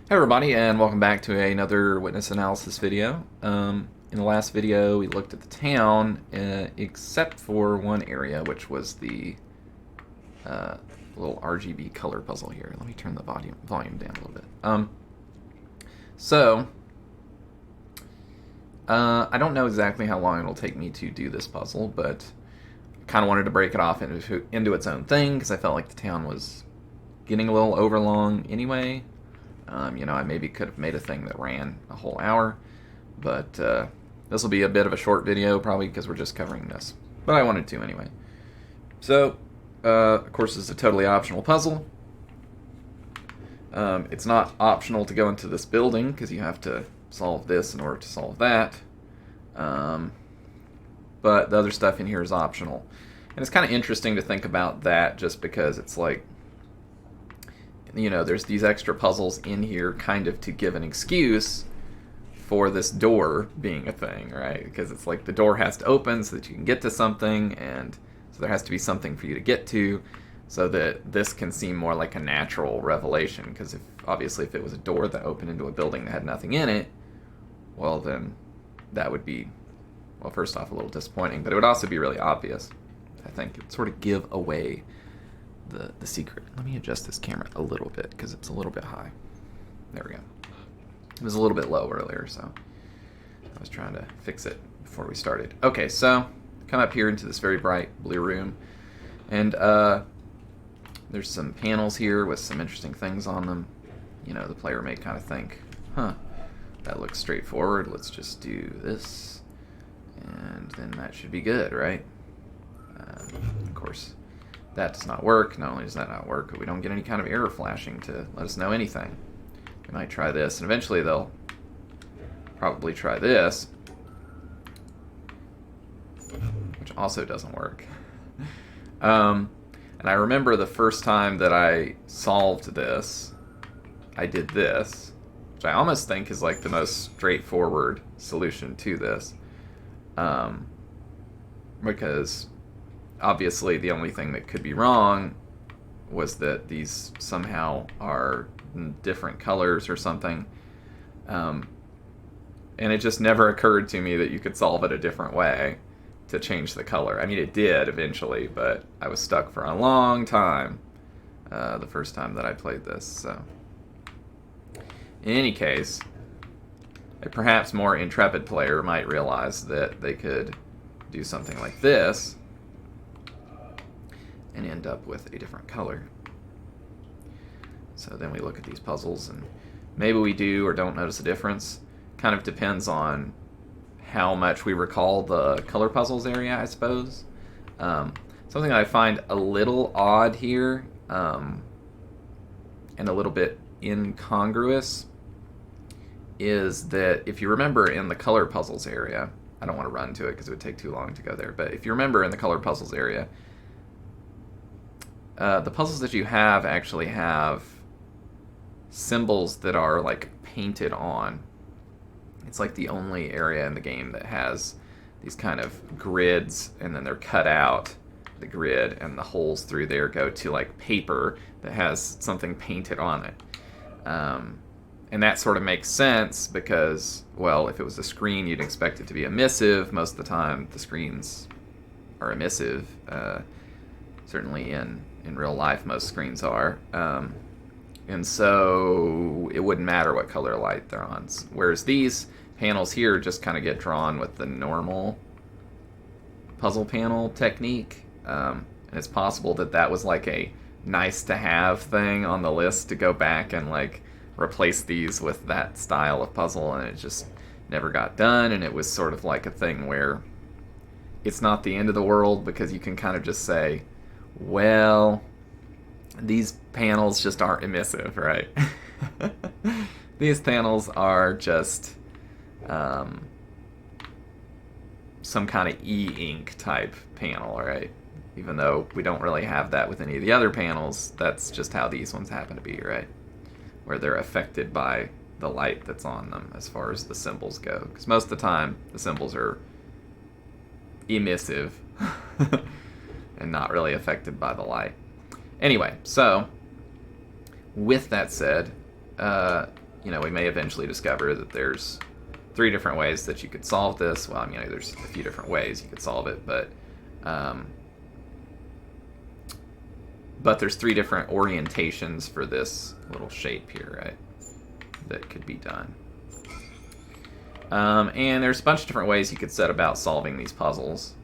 Hey everybody, and welcome back to another witness analysis video. In the last video, we looked at the town, except for one area, which was the little RGB color puzzle here. Let me turn the volume down a little bit. So, I don't know exactly how long it'll take me to do this puzzle, but I kind of wanted to break it off into its own thing because I felt like the town was getting a little overlong anyway. I maybe could have made a thing that ran a whole hour, but this will be a bit of a short video probably because we're just covering this. But I wanted to anyway. So, of course, it's a totally optional puzzle. It's not optional to go into this building because you have to solve this in order to solve that. But the other stuff in here is optional. And it's kind of interesting to think about that just because it's like, there's these extra puzzles in here kind of to give an excuse for this door being a thing, right? Because it's like the door has to open so that you can get to something, and so there has to be something for you to get to so that this can seem more like a natural revelation. Because obviously if it was a door that opened into a building that had nothing in it, well then that would be, well, first off, a little disappointing, but it would also be really obvious. I think it would sort of give away the secret. Let me adjust this camera a little bit because it's a little bit high. There we go. It was a little bit low earlier, so I was trying to fix it before we started. Okay, so come up here into this very bright blue room, and there's some panels here with some interesting things on them. The player may kind of think, that looks straightforward, let's just do this, and then that should be good, right? Of course, that does not work. Not only does that not work, but we don't get any kind of error flashing to let us know anything. We might try this, and eventually they'll probably try this, which also doesn't work. And I remember the first time that I solved this, I did this, which I almost think is like the most straightforward solution to this, because obviously the only thing that could be wrong was that these somehow are different colors or something. And it just never occurred to me that you could solve it a different way to change the color. I mean, it did eventually, but I was stuck for a long time the first time that I played this. So, in any case, a perhaps more intrepid player might realize that they could do something like this and end up with a different color. So then we look at these puzzles, and maybe we do or don't notice a difference. Kind of depends on how much we recall the color puzzles area, I suppose. Something I find a little odd here, and a little bit incongruous, is that if you remember in the color puzzles area, I don't want to run to it because it would take too long to go there, but if you remember in the color puzzles area, the puzzles that you have actually have symbols that are like painted on. It's like the only area in the game that has these kind of grids, and then they're cut out, the grid, and the holes through there go to like paper that has something painted on it. And that sort of makes sense because, well, if it was a screen, you'd expect it to be emissive. Most of the time, the screens are emissive. Certainly in real life, most screens are. And so it wouldn't matter what color light they're on. Whereas these panels here just kind of get drawn with the normal puzzle panel technique. And it's possible that that was like a nice to have thing on the list to go back and like replace these with that style of puzzle, and it just never got done. And it was sort of like a thing where it's not the end of the world because you can kind of just say, well, these panels just aren't emissive, right? These panels are just some kind of e-ink type panel, right? Even though we don't really have that with any of the other panels, that's just how these ones happen to be, right? Where they're affected by the light that's on them as far as the symbols go. Because most of the time, the symbols are emissive and not really affected by the light. Anyway, so with that said, we may eventually discover that there's 3 different ways that you could solve this. Well, there's a few different ways you could solve it, but there's 3 different orientations for this little shape here, right, that could be done. And there's a bunch of different ways you could set about solving these puzzles.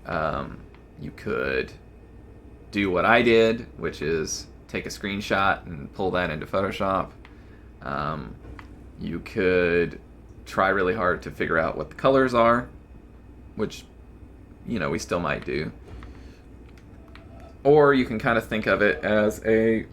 You could do what I did, which is take a screenshot and pull that into Photoshop. You could try really hard to figure out what the colors are, which, we still might do. Or you can kind of think of it as a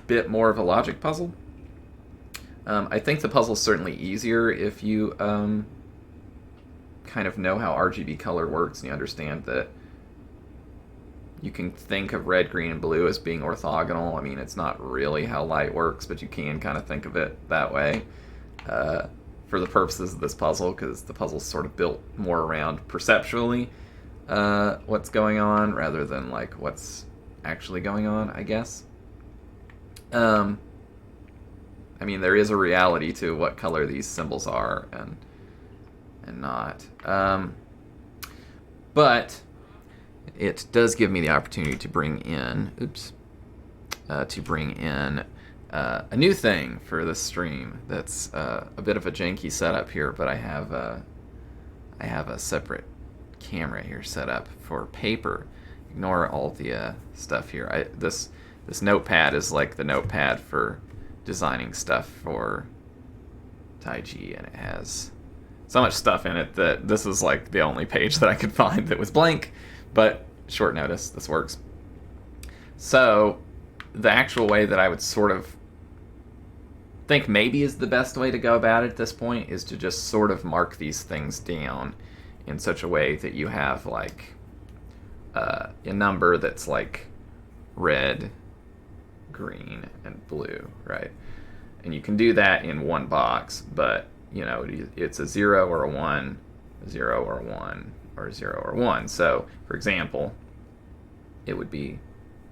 bit more of a logic puzzle. I think the puzzle's certainly easier if you kind of know how RGB color works and you understand that you can think of red, green, and blue as being orthogonal. It's not really how light works, but you can kind of think of it that way for the purposes of this puzzle, because the puzzle's sort of built more around perceptually what's going on rather than like what's actually going on, I guess. There is a reality to what color these symbols are and not. But it does give me the opportunity to bring in, a new thing for this stream. That's a bit of a janky setup here, but I have a separate camera here set up for paper. Ignore all the stuff here. This notepad is like the notepad for designing stuff for Taiji, and it has so much stuff in it that this is like the only page that I could find that was blank, but short notice, this works. So the actual way that I would sort of think maybe is the best way to go about it at this point is to just sort of mark these things down in such a way that you have like a number that's like red, green, and blue, right? And you can do that in one box, but it's a 0 or a 1, a 0 or a 1, or a 0 or 1. So, for example, it would be,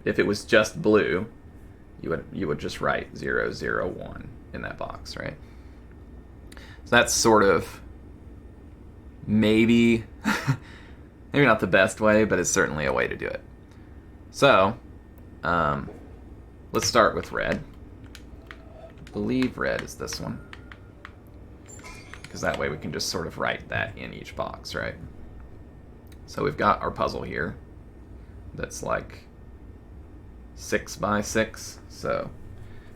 if it was just blue, you would just write 0, 0, 1 in that box, right? So that's sort of maybe not the best way, but it's certainly a way to do it. So, let's start with red. I believe red is this one, because that way we can just sort of write that in each box, right? So we've got our puzzle here that's like 6 by 6. So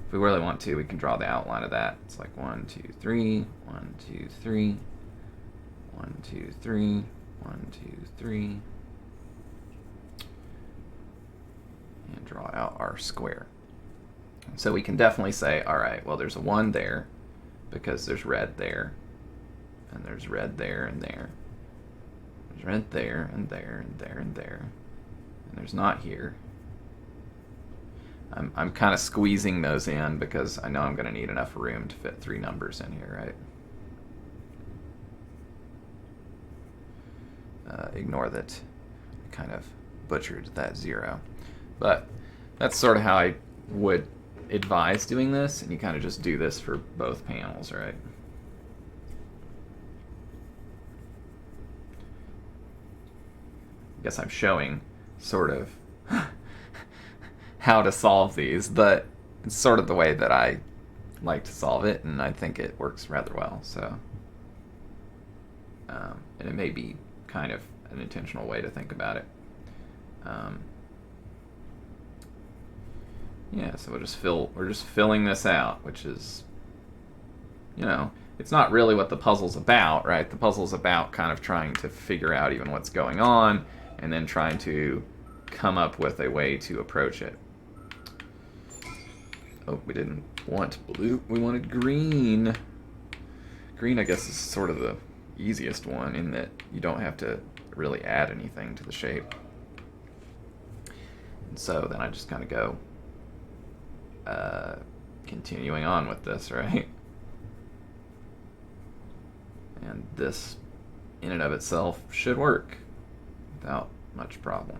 if we really want to, we can draw the outline of that. It's like 1, 2, 3, 1, 2, 3, 1, 2, 3, 1, 2, 3, and draw out our square. So we can definitely say, all right, well, there's a 1 there because there's red there, and there's red there and there. There's red there and there and there and there, and there's not here. I'm kind of squeezing those in because I know I'm going to need enough room to fit 3 numbers in here, right? Ignore that I kind of butchered that 0. But that's sort of how I would advise doing this, and you kind of just do this for both panels, right? I guess I'm showing sort of how to solve these, but it's sort of the way that I like to solve it, and I think it works rather well. So, and it may be kind of an intentional way to think about it. Yeah, so we're just filling this out, which is, it's not really what the puzzle's about, right? The puzzle's about kind of trying to figure out even what's going on, and then trying to come up with a way to approach it. Oh, we didn't want blue, we wanted green. Green, I guess, is sort of the easiest one in that you don't have to really add anything to the shape. And so then I just kind of go continuing on with this, right? And this, in and of itself, should work without much problem.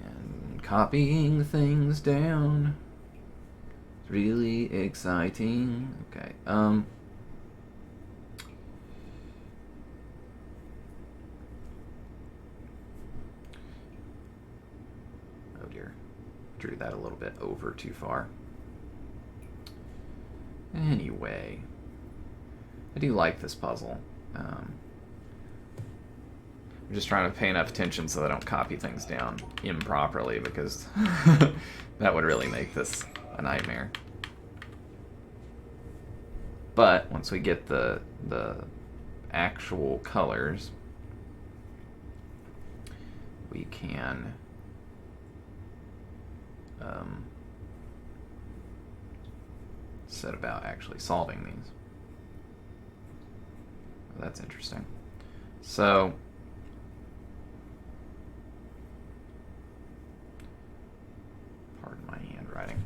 And copying things down. It's really exciting. Okay. Oh dear. Drew that a little bit over too far. Anyway, I do like this puzzle. I'm just trying to pay enough attention so that I don't copy things down improperly, because that would really make this a nightmare. But once we get the actual colors, we can set about actually solving these. That's interesting. So pardon my handwriting.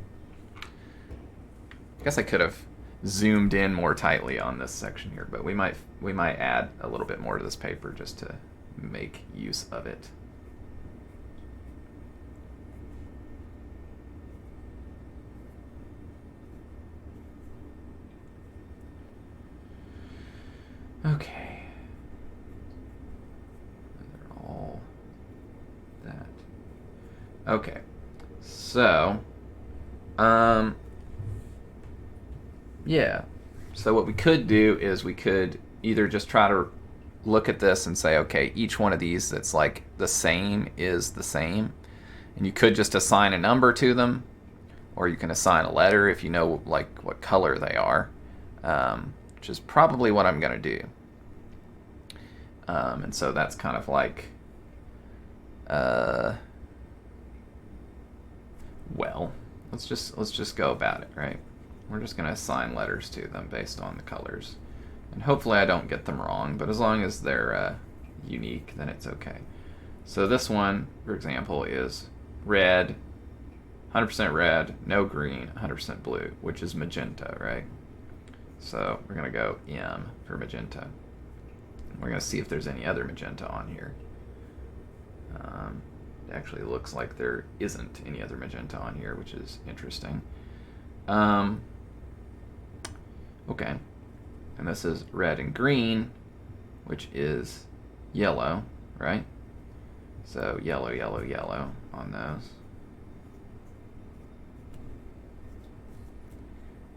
I guess I could have zoomed in more tightly on this section here, but we might add a little bit more to this paper just to make use of it. Okay. They're all that. Okay. So, yeah. So what we could do is we could either just try to look at this and say, okay, each one of these that's like the same is the same. And you could just assign a number to them, or you can assign a letter if you know like what color they are, which is probably what I'm going to do. And so that's kind of like, well, let's just go about it, right? We're just going to assign letters to them based on the colors. And hopefully I don't get them wrong, but as long as they're unique, then it's okay. So this one, for example, is red, 100% red, no green, 100% blue, which is magenta, right? So we're going to go M for magenta. We're going to see if there's any other magenta on here. It actually looks like there isn't any other magenta on here, which is interesting. Okay. And this is red and green, which is yellow, right? So yellow, yellow, yellow on those.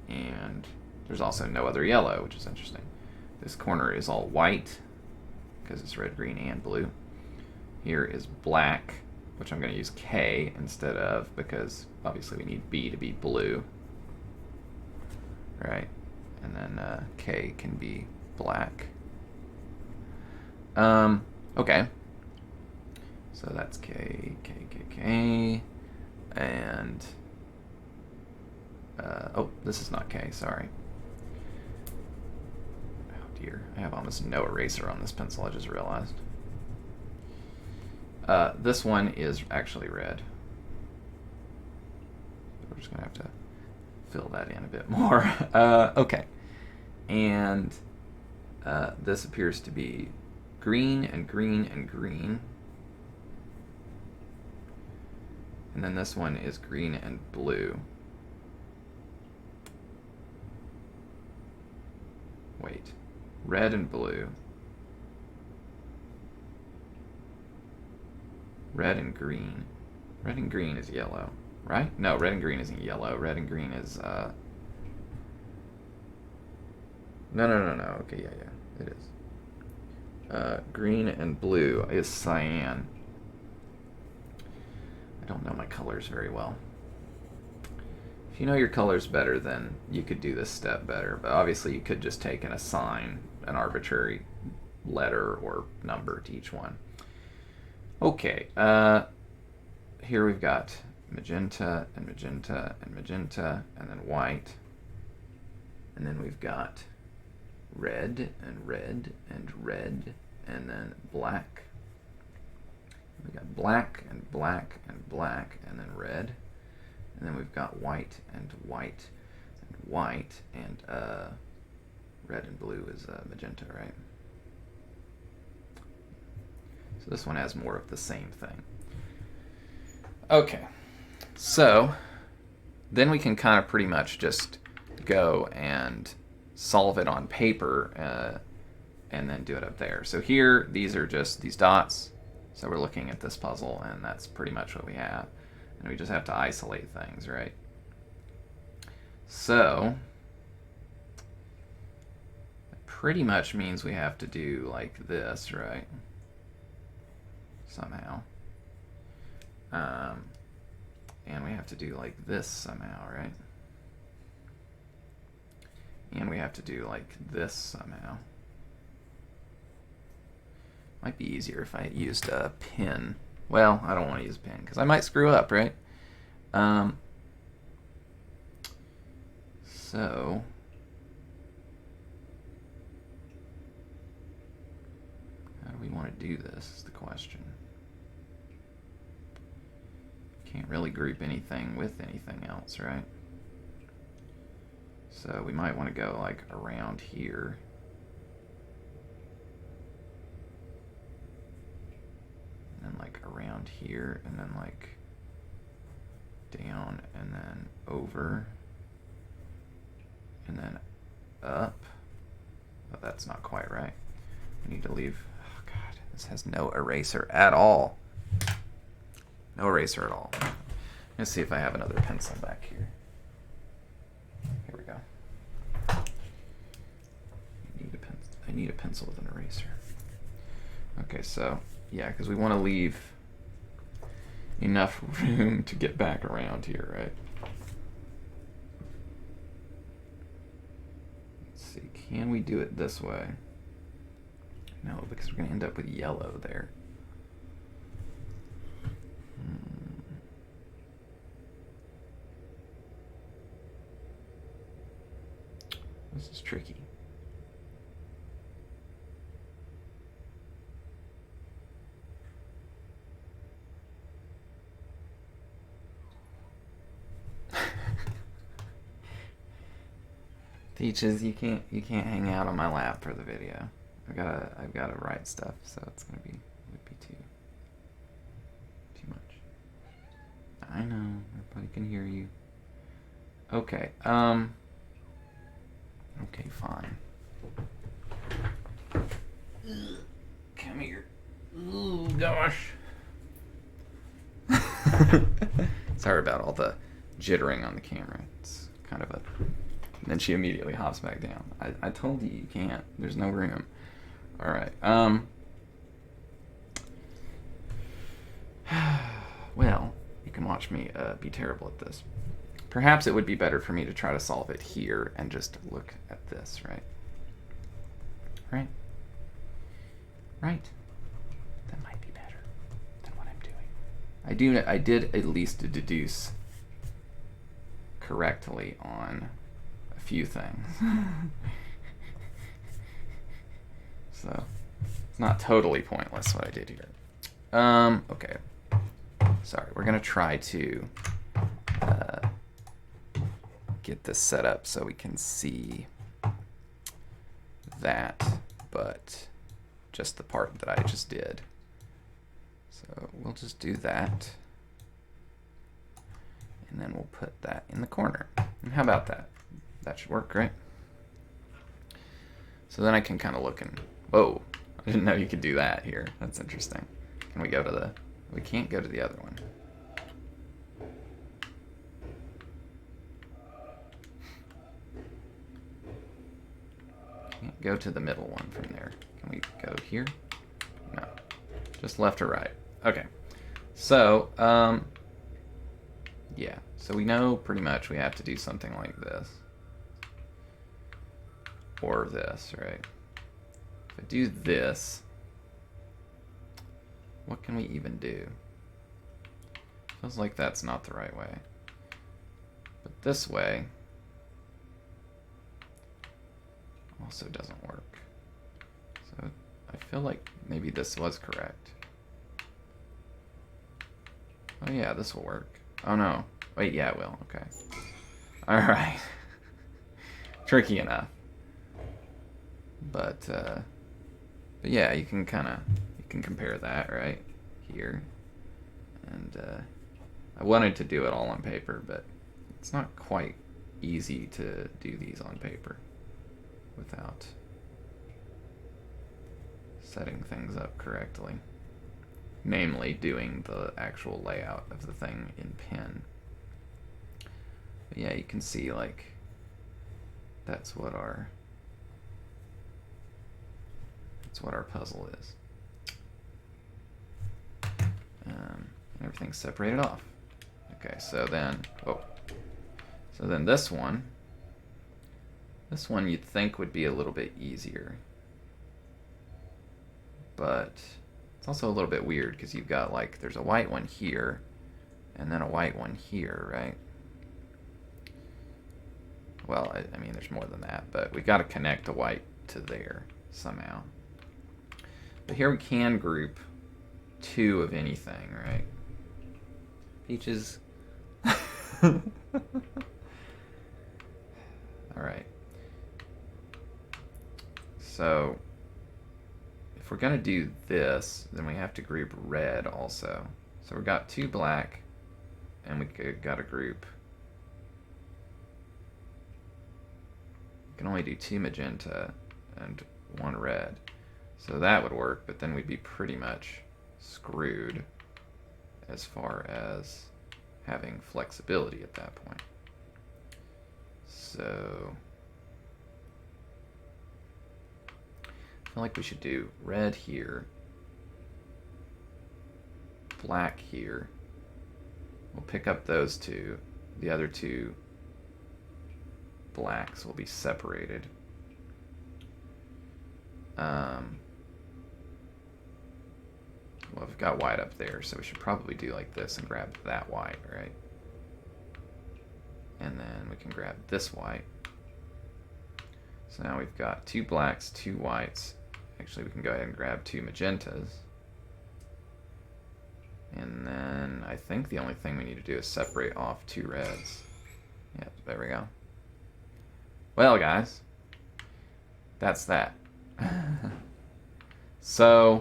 And there's also no other yellow, which is interesting. This corner is all white because it's red, green, and blue. Here is black, which I'm going to use K instead of, because obviously we need B to be blue. Right? And then K can be black. Okay. So that's K, K, K, K. And, oh, this is not K, sorry. Oh dear, I have almost no eraser on this pencil, I just realized. This one is actually red. We're just gonna have to fill that in a bit more. Okay. And this appears to be green and green and green. And then this one is green and blue. Wait. Red and blue. Red and green. Red and green is yellow, right? No, red and green isn't yellow. Red and green is, No. Okay, yeah, it is. Green and blue is cyan. I don't know my colors very well. If you know your colors better, then you could do this step better. But obviously you could just take and assign an arbitrary letter or number to each one. Okay, here we've got magenta and magenta and magenta, and then white. And then we've got red and red and red, and then black. We've got black and black and black, and then red. And then we've got white and white and white, and red and blue is magenta, right? So this one has more of the same thing. Okay. So then we can kind of pretty much just go and solve it on paper and then do it up there. So here, these are just these dots. So we're looking at this puzzle, and that's pretty much what we have. And we just have to isolate things, right? So it pretty much means we have to do like this, right? Somehow. And we have to do like this somehow, right? And we have to do like this somehow. Might be easier if I used a pin. Well, I don't want to use a pin because I might screw up, right? So how do we want to do this is the question. Can't really group anything with anything else, right? So we might want to go like around here. And then like around here, and then like down, and then over, and then up. Oh, that's not quite right. We need to leave. Oh god, this has no eraser at all. No eraser at all. Let's see if I have another pencil back here. Here we go. I need a pencil with an eraser. Okay, so yeah, because we want to leave enough room to get back around here, right? Let's see, can we do it this way? No, because we're going to end up with yellow there. This is tricky. Peaches, you can't hang out on my lap for the video. I've gotta write stuff, so it's would be too much. I know, everybody can hear you. Okay, okay, fine. Come here. Ooh, gosh. Sorry about all the jittering on the camera. It's kind of a... And then she immediately hops back down. I told you can't. There's no room. All right. Well, you can watch me be terrible at this. Perhaps it would be better for me to try to solve it here and just look at this, right? Right? Right. That might be better than what I'm doing. I did at least deduce correctly on a few things. So it's not totally pointless what I did here. Okay. Sorry, we're gonna try to get this set up so we can see that, but just the part that I just did. So we'll just do that. And then we'll put that in the corner. And how about that? That should work, right? So then I can kind of look and, whoa, I didn't know you could do that here. That's interesting. Can we go to the, we can't go to the other one. Can't go to the middle one from there. Can we go here? No, just left or right. Okay, so, yeah, so we know pretty much we have to do something like this. Or this, right? If I do this, what can we even do? Feels like that's not the right way. But this way also doesn't work. So I feel like maybe this was correct. Oh yeah, this will work. Oh no. Wait, yeah, it will. Okay. Alright. Tricky enough. But yeah, you can compare that right here. And I wanted to do it all on paper, but it's not quite easy to do these on paper without setting things up correctly. Namely, doing the actual layout of the thing in pen. But yeah, you can see, like, that's what our puzzle is. And everything's separated off. Okay, so then, this one you'd think would be a little bit easier, but it's also a little bit weird because you've got, like, there's a white one here and then a white one here, right? Well, I mean, there's more than that, but we've got to connect the white to there somehow. But here we can group 2 of anything, right? Peaches. Alright. So, if we're going to do this, then we have to group red also. So we've got 2 black, and we got to group. We can only do 2 magenta and 1 red. So that would work, but then we'd be pretty much screwed as far as having flexibility at that point. So I feel like we should do red here, black here. We'll pick up those 2. The other 2 blacks will be separated. Well, we've got white up there, so we should probably do like this and grab that white, right? And then we can grab this white. So now we've got 2 blacks, 2 whites. Actually, we can go ahead and grab 2 magentas. And then I think the only thing we need to do is separate off 2 reds. Yep, there we go. Well, guys, that's that. So,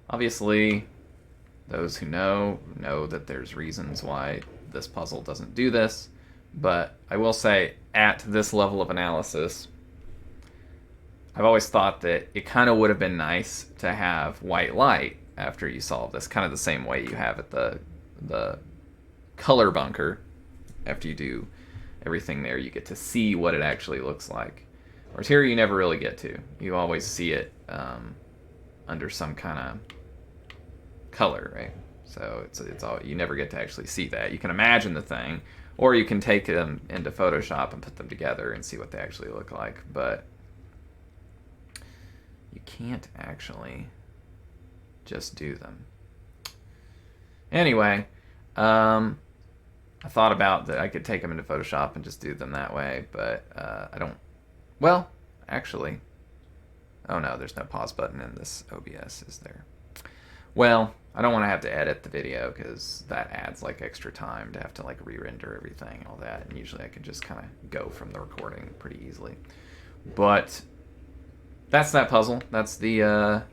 obviously, those who know that there's reasons why this puzzle doesn't do this, but I will say, at this level of analysis, I've always thought that it kind of would have been nice to have white light after you solve this, kind of the same way you have at the color bunker. After you do everything there, you get to see what it actually looks like. Whereas here, you never really get to. You always see it under some kind of color, right? So it's all, you never get to actually see that. You can imagine the thing, or you can take them into Photoshop and put them together and see what they actually look like. But you can't actually just do them. Anyway, I thought about that I could take them into Photoshop and just do them that way, but I don't. Well, actually, oh no, there's no pause button in this OBS, is there? Well, I don't want to have to edit the video because that adds like extra time to have to like re-render everything and all that, and usually I can just kind of go from the recording pretty easily. But that's that puzzle. That's the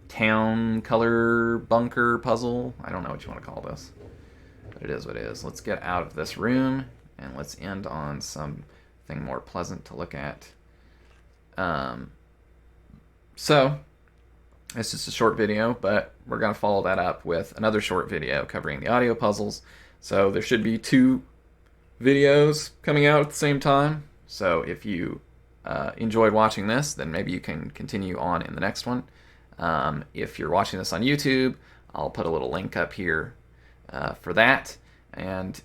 town color bunker puzzle. I don't know what you want to call this, but it is what it is. Let's get out of this room and let's end on something more pleasant to look at. So it's just a short video, but we're going to follow that up with another short video covering the audio puzzles. So there should be 2 videos coming out at the same time. So if you enjoyed watching this, then maybe you can continue on in the next one. If you're watching this on YouTube, I'll put a little link up here for that. And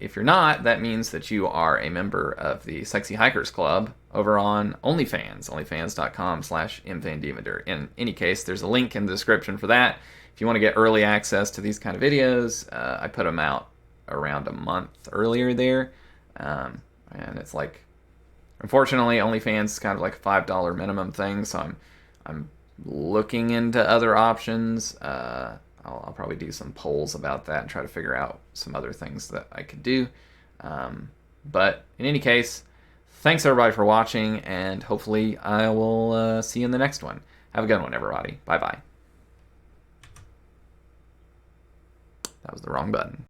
if you're not, that means that you are a member of the Sexy Hikers Club over on OnlyFans, onlyfans.com/mfandivader. In any case, there's a link in the description for that. If you want to get early access to these kind of videos, I put them out around a month earlier there. And it's like, unfortunately, OnlyFans is kind of like a $5 minimum thing, so I'm looking into other options. I'll probably do some polls about that and try to figure out some other things that I could do. But in any case, thanks everybody for watching, and hopefully I will see you in the next one. Have a good one, everybody. Bye-bye. That was the wrong button.